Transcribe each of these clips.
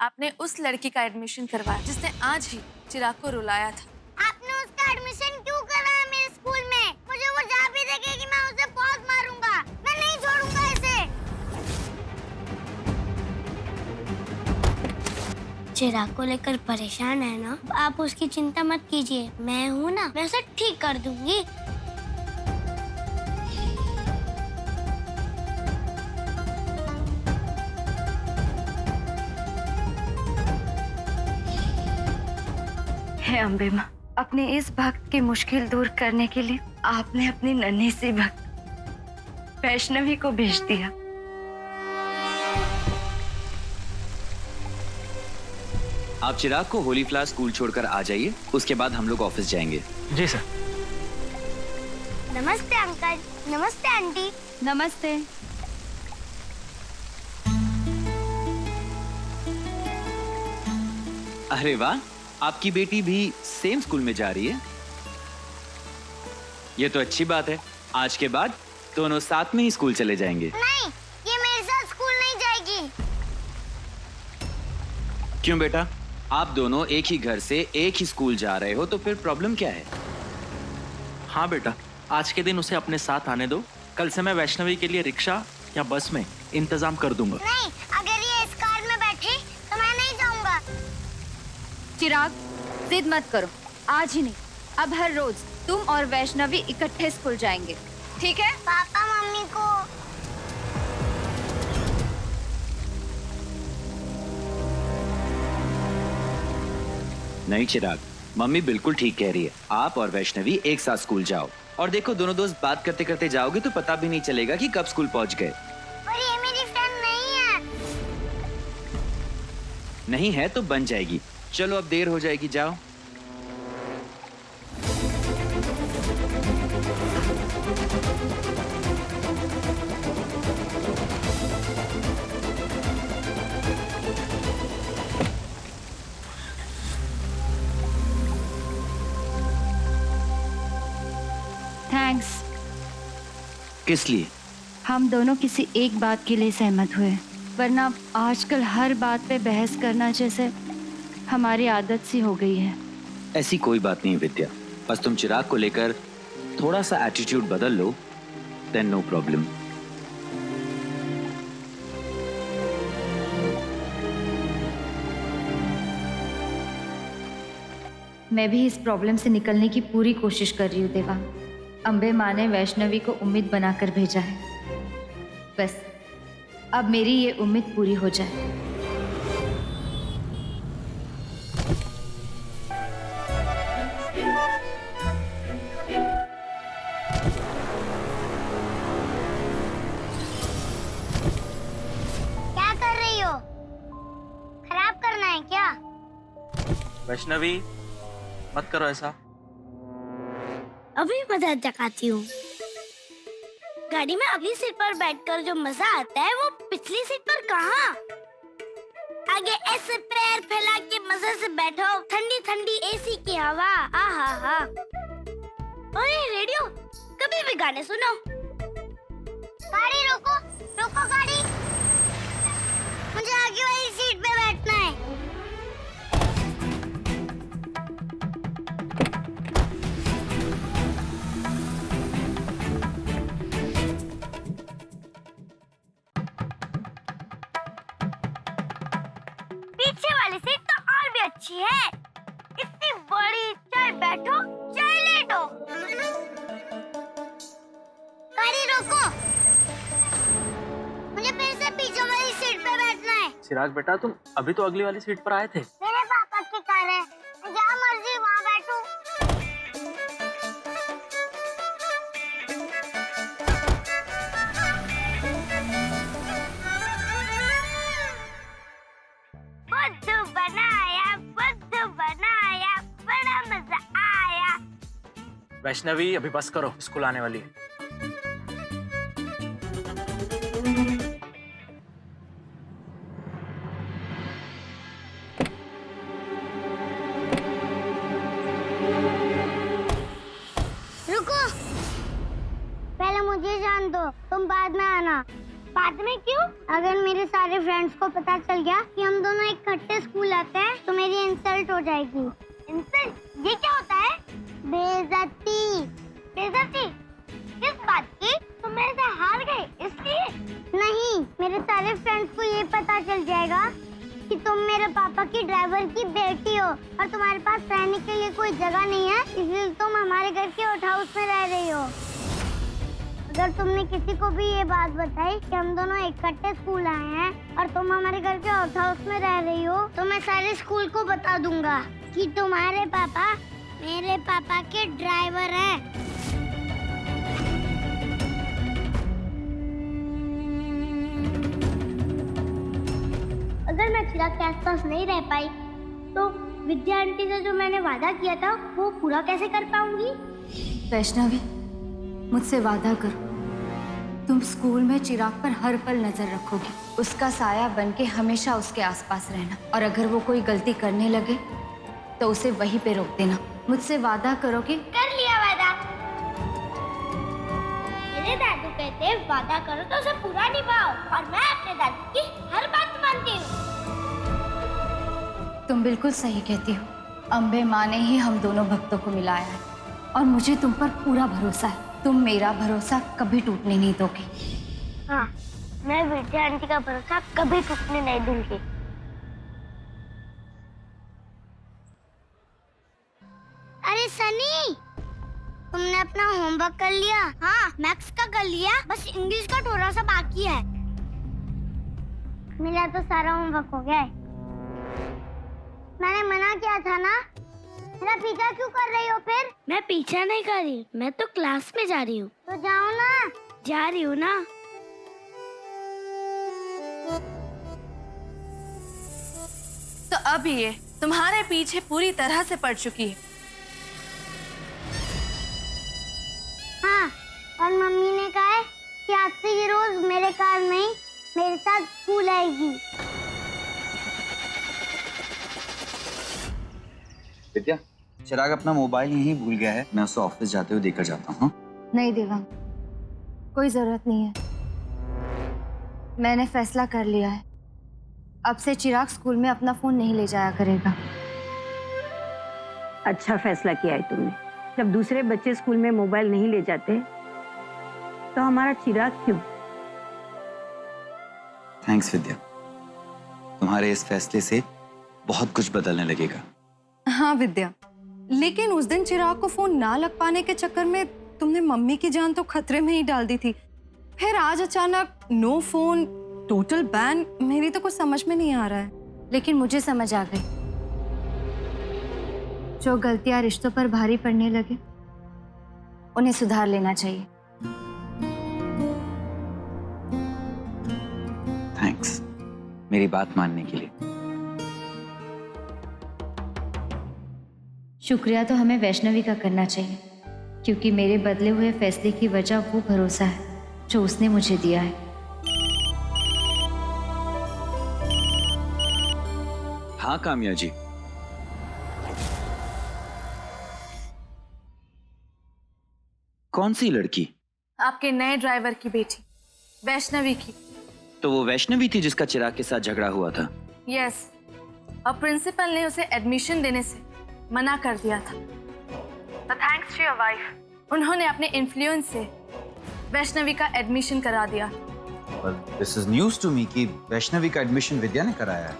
आपने उस लड़की का एडमिशन करवाया जिसने आज ही चिराग को रुलाया था। आपने उसका एडमिशन क्यों कराया मेरे स्कूल में? मुझे वो जहाँ भी देखेगी मैं उसे बहुत मारूंगा। मैं नहीं छोड़ूंगा इसे। चिराग को लेकर परेशान है ना? आप उसकी चिंता मत कीजिए, मैं हूँ ना, मैं उसे ठीक कर दूंगी। हे अम्बे माँ, अपने इस भक्त की मुश्किल दूर करने के लिए आपने अपनी नन्ही सी भक्त वैष्णवी को भेज दिया। आप चिराग को होली फ्लावर स्कूल छोड़कर आ जाइए, उसके बाद हम लोग ऑफिस जाएंगे। जी सर। नमस्ते अंकल। नमस्ते आंटी। नमस्ते। अरे वाह, आपकी बेटी भी सेम स्कूल में जा रही है। ये तो अच्छी बात है। आज के बाद दोनों साथ में ही स्कूल चले जाएंगे। नहीं, ये मेरे साथ स्कूल नहीं जाएगी। क्यों बेटा? आप दोनों एक ही घर से एक ही स्कूल जा रहे हो, तो फिर प्रॉब्लम क्या है? हाँ बेटा, आज के दिन उसे अपने साथ आने दो। कल से मैं वैष्णवी के लिए रिक्शा या बस में इंतजाम कर दूंगा। नहीं, अगर ये इस कार में बैठी तो मैं नहीं जाऊंगा। चिराग, जिद मत करो, आज ही नहीं, अब हर रोज तुम और वैष्णवी इकट्ठे स्कूल जाएंगे, ठीक है? पापा मम्मी को नहीं चिराग, मम्मी बिल्कुल ठीक कह रही है। आप और वैष्णवी एक साथ स्कूल जाओ, और देखो दोनों दोस्त बात करते करते जाओगे तो पता भी नहीं चलेगा कि कब स्कूल पहुंच गए। पर ये मेरी फ्रेंड नहीं है। नहीं है तो बन जाएगी। चलो अब देर हो जाएगी, जाओ। थैंक्स। किस लिए? हम दोनों किसी एक बात के लिए सहमत हुए, वरना आजकल हर बात पे बहस करना जैसे हमारी आदत सी हो गई है। ऐसी कोई बात नहीं विद्या, बस तुम चिराग को लेकर थोड़ा सा एटीट्यूड बदल लो, देन नो प्रॉब्लम। मैं भी इस प्रॉब्लम से निकलने की पूरी कोशिश कर रही हूँ देवा। अम्बे माँ ने वैष्णवी को उम्मीद बनाकर भेजा है, बस अब मेरी ये उम्मीद पूरी हो जाए। क्या कर रही हो? खराब करना है क्या? वैष्णवी, मत करो ऐसा। अभी मजा जगाती हूँ। गाड़ी में अगली सीट पर बैठकर जो मजा आता है वो पिछली सीट पर कहाँ? आगे ऐसे पैर फैला के मजे से बैठो, ठंडी ठंडी एसी की हवा। आहा हा। अरे रेडियो, कभी भी गाने सुनो। गाड़ी रोको, रोको गाड़ी। मुझे आगे वाली सीट पे बैठना है। पीछे वाली सीट तो और भी अच्छी है। इतनी बड़ी, चाहे बैठो चाहे लेटो। गाड़ी रोको, मुझे फिर से पीछे वाली सीट पे बैठना है। चिराग बेटा, तुम अभी तो अगली वाली सीट पर आए थे। मेरे पापा की कार है, जहाँ मर्जी वहाँ बैठूं। बुद्धू बनाया, बड़ा मजा आया। वैष्णवी, अभी बस करो, स्कूल आने वाली है। रुको, पहले मुझे जान दो, तुम बाद में आना। बाद में क्यों? अगर मेरे सारे फ्रेंड्स को पता चल गया कि हम दोनों इकट्ठे स्कूल आते हैं तो मेरी इंसल्ट हो जाएगी। इंसल्ट? ये क्या होता है? बेइज्जती। बेइज्जती? किस बात की? तुम मेरे से हार गए इसलिए? नहीं, मेरे सारे फ्रेंड्स को ये पता चल जाएगा कि तुम मेरे पापा की ड्राइवर की बेटी हो और तुम्हारे पास रहने के लिए कोई जगह नहीं है, इसलिए तुम हमारे घर के आउट हाउस में रह रही हो। अगर तुमने किसी को भी ये बात बताई कि हम दोनों इकट्ठे स्कूल आए हैं और तुम हमारे घर के आउट हाउस में रह रही हो, तो मैं सारे स्कूल को बता दूंगा कि तुम्हारे पापा मेरे पापा के ड्राइवर हैं। अगर मैं चिराग के आसपास नहीं रह पाई तो विद्या आंटी से जो मैंने वादा किया था वो पूरा कैसे कर पाऊंगी? वैष्णवी, मुझसे वादा करो, तुम स्कूल में चिराग पर हर पल नजर रखोगी, उसका साया बन के हमेशा उसके आसपास रहना, और अगर वो कोई गलती करने लगे तो उसे वहीं पे रोक देना। मुझसे वादा करो कि कर लिया वादा। मेरे दादू कहते वादा करो तो उसे पूरा निभाओ, और मैं अपने दादू की हर बात मानती हूँ। तुम बिल्कुल सही कहती हो। अम्बे माँ ने ही हम दोनों भक्तों को मिलाया है और मुझे तुम पर पूरा भरोसा है। तुम मेरा भरोसा कभी टूटने नहीं दोगी। हाँ, मैं विद्या आंटी का भरोसा कभी टूटने नहीं दूंगी। अरे सनी, तुमने अपना होमवर्क कर लिया? हाँ, मैथ्स का कर लिया, बस इंग्लिश का थोड़ा सा बाकी है। मेरा तो सारा होमवर्क हो गया है। मैंने मना किया था ना, मेरा पीछा क्यों कर रही हो फिर? मैं पीछा नहीं कर रही, मैं तो क्लास में जा रही हूँ। तो जाओ ना। जा रही हूँ ना। तो अब ये तुम्हारे पीछे पूरी तरह से पड़ चुकी है। हाँ, और मम्मी ने कहा है कि आज से ये रोज मेरे कार में ही मेरे साथ स्कूल आएगी। विद्या, चिराग अपना मोबाइल यहीं भूल गया है, मैं उसे ऑफिस जाते हुए देकर जाता हूँ। नहीं देवांग, कोई जरूरत नहीं है। मैंने फैसला कर लिया है, अब से चिराग स्कूल में अपना फोन नहीं ले जाया करेगा। अच्छा फैसला किया है तुमने। जब दूसरे बच्चे स्कूल में मोबाइल नहीं ले जाते तो हमारा चिराग क्यों? थैंक्स विद्या, तुम्हारे इस फैसले से बहुत कुछ बदलने लगेगा। हाँ विद्या, लेकिन उस दिन चिराग को फोन ना लग पाने के चक्कर में तुमने मम्मी की जान तो खतरे में ही डाल दी थी। फिर आज अचानक नो फोन, टोटल बैन। मेरी तो कुछ समझ में नहीं आ रहा है। लेकिन मुझे समझ आ गई, जो गलतियां रिश्तों पर भारी पड़ने लगे उन्हें सुधार लेना चाहिए। थैंक्स मेरी बात मानने के लिए। शुक्रिया तो हमें वैष्णवी का करना चाहिए, क्योंकि मेरे बदले हुए फैसले की वजह वो भरोसा है जो उसने मुझे दिया है। हाँ काम्या जी। कौन सी लड़की? आपके नए ड्राइवर की बेटी, वैष्णवी की। तो वो वैष्णवी थी जिसका चिराग के साथ झगड़ा हुआ था? यस, और प्रिंसिपल ने उसे एडमिशन देने से मना कर दिया था। तो थैंक्स टू योर वाइफ, उन्होंने अपने इन्फ्लुएंस से वैष्णवी का एडमिशन करा दिया। This is news to me कि वैष्णवी का एडमिशन विद्या ने कराया है।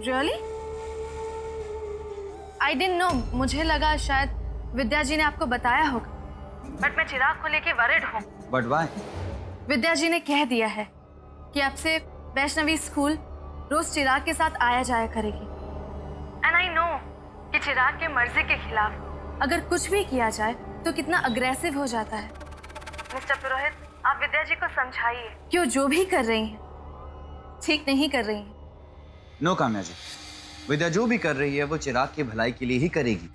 रियली? आई डिडंट नो, मुझे लगा शायद विद्या जी ने आपको बताया होगा, बट मैं चिराग को लेके वरिड हूँ। But why? विद्या जी ने कह दिया है कि अब से वैष्णवी स्कूल रोज चिराग के साथ आया जाया करेगी। एंड आई नो कि चिराग के मर्जी के खिलाफ अगर कुछ भी किया जाए तो कितना अग्रेसिव हो जाता है। मिस्टर पुरोहित, आप विद्या जी को समझाइए कि वो जो भी कर रही हैं ठीक नहीं कर रही हैं। नो काम्या जी, विद्या जो भी कर रही है वो चिराग की भलाई के लिए ही करेगी।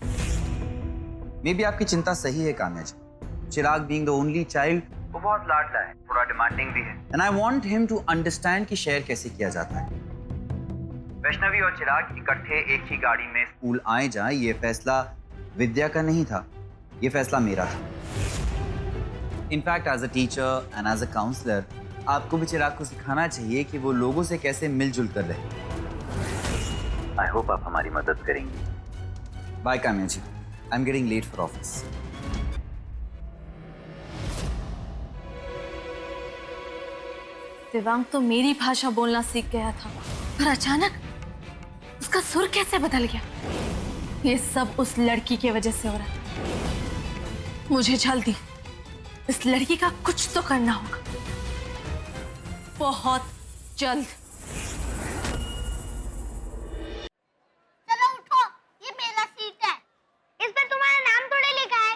मे बी आपकी चिंता सही है Kamya ji. Chirag being the only child, वो बहुत लाडला है, थोड़ा डिमांडिंग भी है, and I want him to understand कि शेयर कैसे किया जाता है। वैष्णवी और चिराग इकट्ठे एक ही गाड़ी में स्कूल आए जाए, ये फैसला विद्या का नहीं था, ये फैसला मेरा था। In fact as a teacher and as a counsellor आपको भी चिराग को सिखाना चाहिए कि वो लोगों से कैसे मिलजुल कर रहे। आई होप आप हमारी मदद करेंगे। Bye Kamya ji, I am getting late for office. Devang तो मेरी भाषा बोलना सीख गया था, पर अचानक उसका सुर कैसे बदल गया? ये सब उस लड़की की वजह से हो रहा है। मुझे जल्दी इस लड़की का कुछ तो करना होगा, बहुत जल्द। चलो उठो, ये मेरा सीट है। इस पर तुम्हारा नाम थोड़े लिखा है,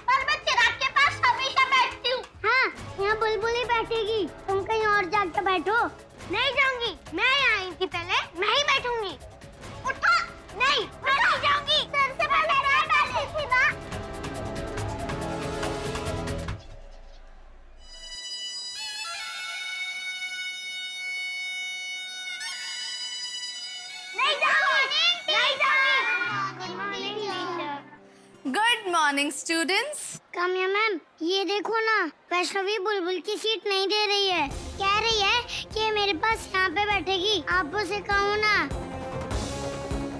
पर मैं चिराग के पास हमेशा बैठती हूँ। हाँ, यहाँ बुलबुल ही बैठेगी, तुम कहीं और जाके बैठो। नहीं जाऊंगी, मैं यहाँ आई थी पहले, मैं ही बैठूंगी। उठो, नहीं, मैं नहीं जाऊंगी। सबसे पहले मैं बैठी थी ना। नहीं जाऊंगी, नहीं जाऊंगी। Good morning teacher. Good morning students. Kamya ma'am, ये देखो ना, वैष्णवी बुलबुल की सीट नहीं दे रही है। कह रही है कि ये मेरे पास यहाँ पे बैठेगी, आप उसे कहो ना।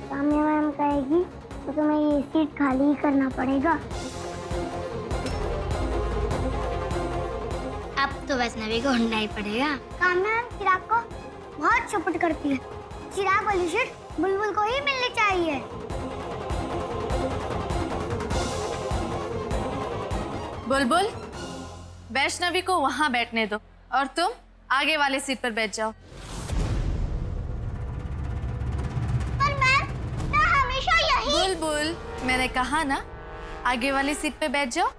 काम्या मैम कहेगी तो तुम्हें ये सीट खाली ही करना पड़ेगा। अब तो वैष्णवी को ढूंढना ही पड़ेगा। काम्या मैम चिराग को बहुत सपोर्ट करती है। चिराग वाली सीट बुलबुल को ही मिलनी चाहिए। बुलबुल, वैष्णवी को वहां बैठने दो और तुम आगे वाले सीट पर बैठ जाओ। पर मैं हमेशा यही। बुलबुल, मैंने कहा ना, आगे वाली सीट पे बैठ जाओ।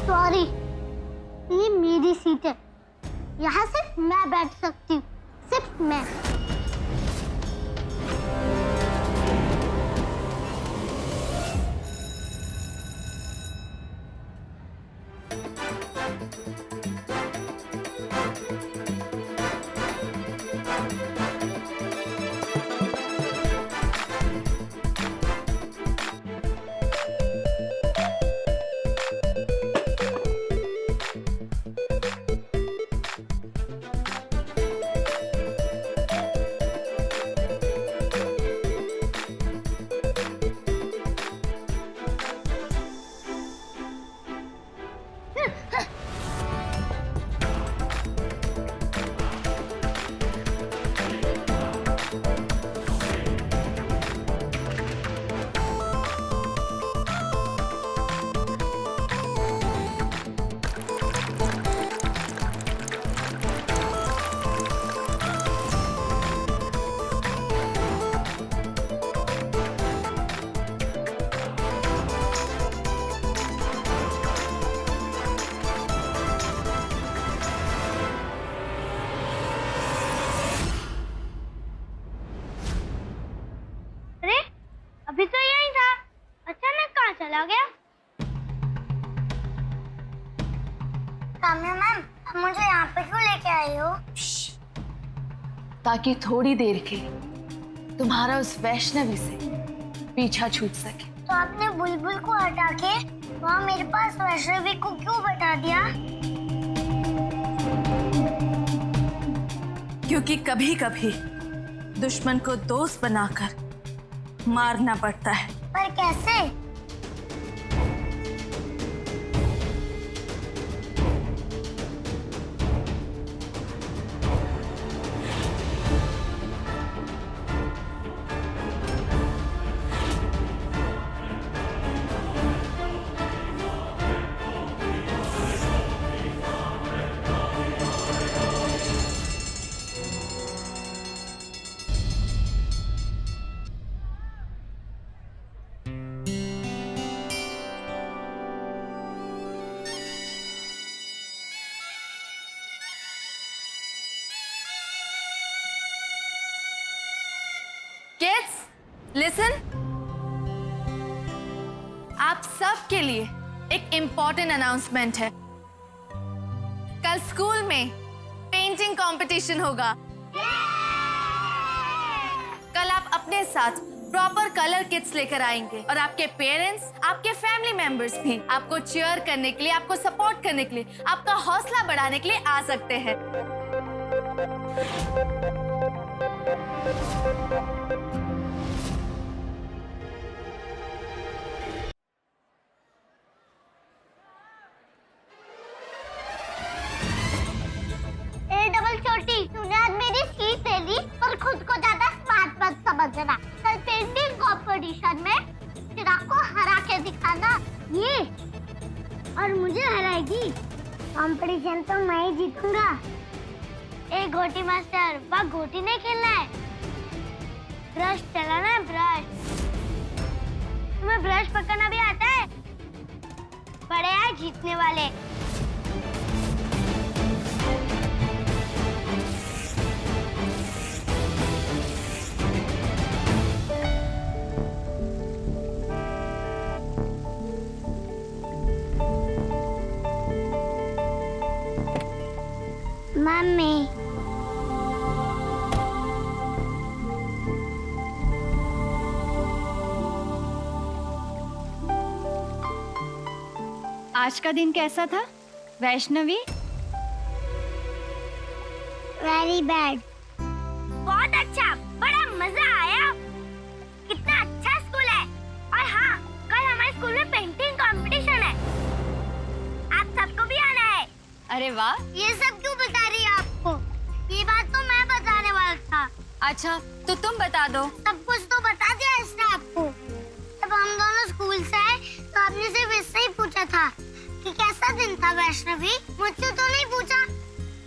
सॉरी, ये मेरी सीट है, यहाँ सिर्फ मैं बैठ सकती हूँ, सिर्फ मैं। अभी तो यही था, अचानक कहाँ चला गया? काम्या मैम, अब मुझे यहाँ पे क्यों लेके आई हो? ताकि थोड़ी देर के लिए तुम्हारा उस वैष्णवी से पीछा छूट सके। तो आपने बुलबुल को हटा के वहाँ मेरे पास वैष्णवी को क्यों बैठा दिया? क्योंकि कभी कभी दुश्मन को दोस्त बनाकर मारना पड़ता है। पर कैसे? लिसन, आप सब के लिए एक इम्पोर्टेंट अनाउंसमेंट है। कल स्कूल में पेंटिंग कंपटीशन होगा। कल आप अपने साथ प्रॉपर कलर किट्स लेकर आएंगे और आपके पेरेंट्स, आपके फैमिली मेंबर्स भी आपको चीयर करने के लिए, आपको सपोर्ट करने के लिए, आपका हौसला बढ़ाने के लिए आ सकते हैं। डबल छोटी, तूने आज मेरी सीट ले ली और खुद को ज्यादा स्मार्ट मत समझना। कल पेंटिंग कंपटीशन में चिराग को हरा के दिखाना ये, और मुझे हराएगी। कंपटीशन तो मैं ही जीतूंगा। ए गोटी मास्टर, वह गोटी नहीं खेलना है, ब्रश चलाना है। ब्रश, तुम्हें ब्रश पकड़ना भी आता है? बड़े आए जीतने वाले। मम्मी, आज का दिन कैसा था वैष्णवी? Very bad. बहुत अच्छा, बड़ा मजा आया। कितना अच्छा स्कूल है। और हाँ, कल हमारे स्कूल में पेंटिंग कंपटीशन है, आप सबको भी आना है। अरे वाह। ये सब क्यों बता रही है आपको? ये बात तो मैं बताने वाला था। अच्छा, तो तुम बता दो। सब कुछ तो बता दिया इसने आपको। जब हम दोनों स्कूल से आए तो आपने सिर्फ इससे ही पूछा था कि कैसा दिन था वैष्णवी, मुझसे तो नहीं पूछा।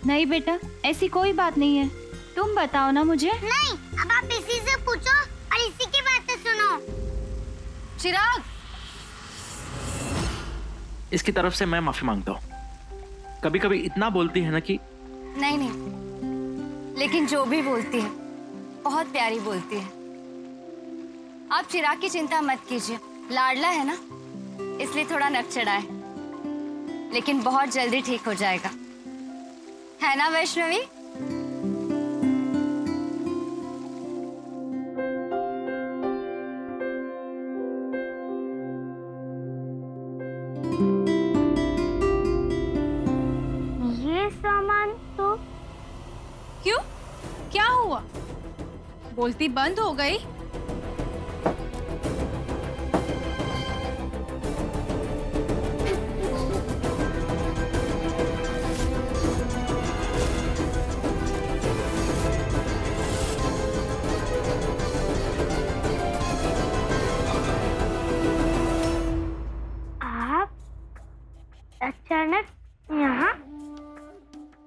नहीं बेटा, ऐसी कोई बात नहीं है, तुम बताओ ना मुझे। नहीं, अब आप इसी से पूछो और इसी की बातें सुनो। चिराग, इसकी तरफ से मैं माफी मांगता हूँ। कभी कभी इतना बोलती है ना कि नहीं, लेकिन जो भी बोलती है बहुत प्यारी बोलती है। आप चिराग की चिंता मत कीजिए, लाडला है ना, इसलिए थोड़ा नक चढ़ा है, लेकिन बहुत जल्दी ठीक हो जाएगा, है ना वैष्णवी? ये सामान तो क्यों? क्या हुआ? बोलती बंद हो गई? आप अचानक यहाँ?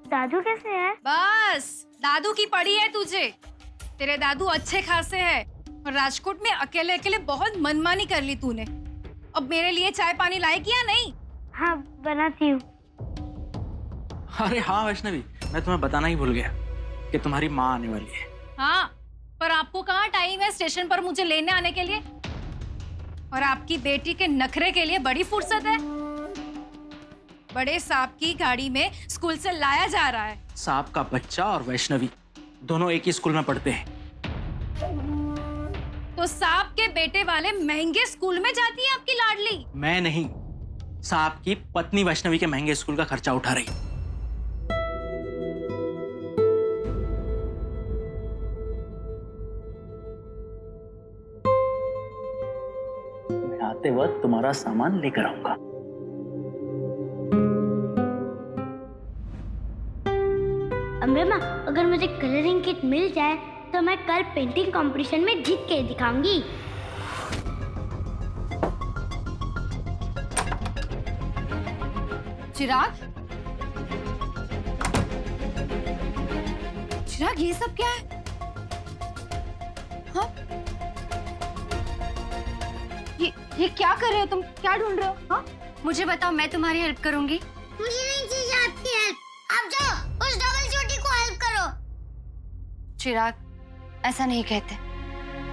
दादू कैसे है? बस, दादू की पड़ी है तुझे। तेरे दादू अच्छे खासे हैं और राजकोट में अकेले अकेले बहुत मनमानी कर ली तूने। अब मेरे लिए चाय पानी लाएगी या नहीं? हाँ, बनाती हूँ। अरे हाँ वैष्णवी, मैं तुम्हें बताना ही भूल गया कि तुम्हारी माँ आने वाली है। हाँ, पर आपको कहाँ टाइम है स्टेशन पर मुझे लेने आने के लिए? और आपकी बेटी के नखरे के लिए बड़ी फुर्सत है। बड़े सांप की गाड़ी में स्कूल से लाया जा रहा है। सांप का बच्चा और वैष्णवी दोनों एक ही स्कूल में पढ़ते हैं। तो सांप के बेटे वाले महंगे स्कूल में जाती है आपकी लाडली? मैं नहीं, सांप की पत्नी वैष्णवी के महंगे स्कूल का खर्चा उठा रही। मैं आते वक्त तुम्हारा सामान लेकर आऊंगा। अम्बे माँ, अगर मुझे कलरिंग किट मिल जाए तो मैं कल पेंटिंग कंपटीशन में जीत के दिखाऊंगी। चिराग, चिराग ये सब क्या है? हाँ? ये क्या कर रहे हो तुम? क्या ढूंढ रहे हो? हाँ? मुझे बताओ, मैं तुम्हारी हेल्प करूंगी। मुझे नहीं चाहिए आपकी हेल्प। आप जाओ उस डबल छोटी को हेल्प करो। चिराग, ऐसा नहीं कहते।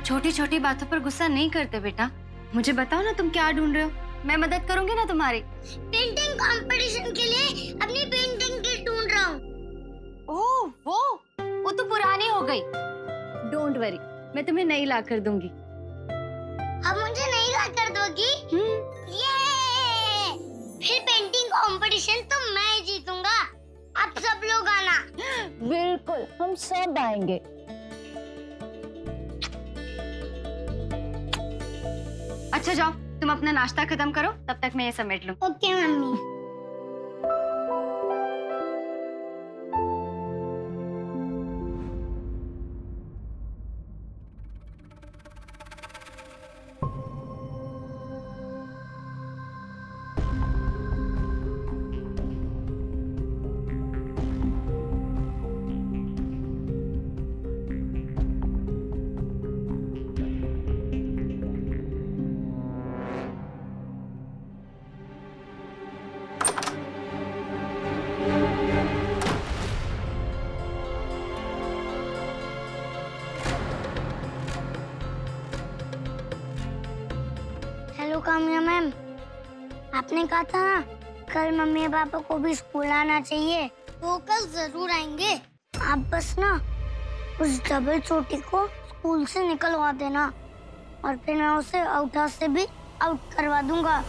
छोटी छोटी बातों पर गुस्सा नहीं करते बेटा। मुझे बताओ ना तुम क्या ढूंढ रहे हो, मैं मदद करूंगी ना तुम्हारी। पेंटिंग कंपटीशन के लिए अपनी पेंटिंग किट ढूंढ रहा हूँ। ओह वो तो पुरानी हो गई। डोंट वरी, मैं तुम्हें नई ला कर दूंगी। अब मुझे नहीं ला कर दोगी? ये फिर पेंटिंग कंपटीशन तो मैं जीतूंगा। अब सब लोग आना। बिल्कुल, हम सब आएंगे। अच्छा जाओ, तुम अपना नाश्ता खत्म करो, तब तक मैं ये समेट लूं। Okay mummy. Hello Kamya ma'am, आपने कहा था ना कल मम्मी पापा को भी स्कूल आना चाहिए, तो कल जरूर आएंगे। आप बस ना उस डबल चोटी को स्कूल से निकलवा देना और फिर मैं उसे आउट हाउस से भी आउट करवा दूंगा।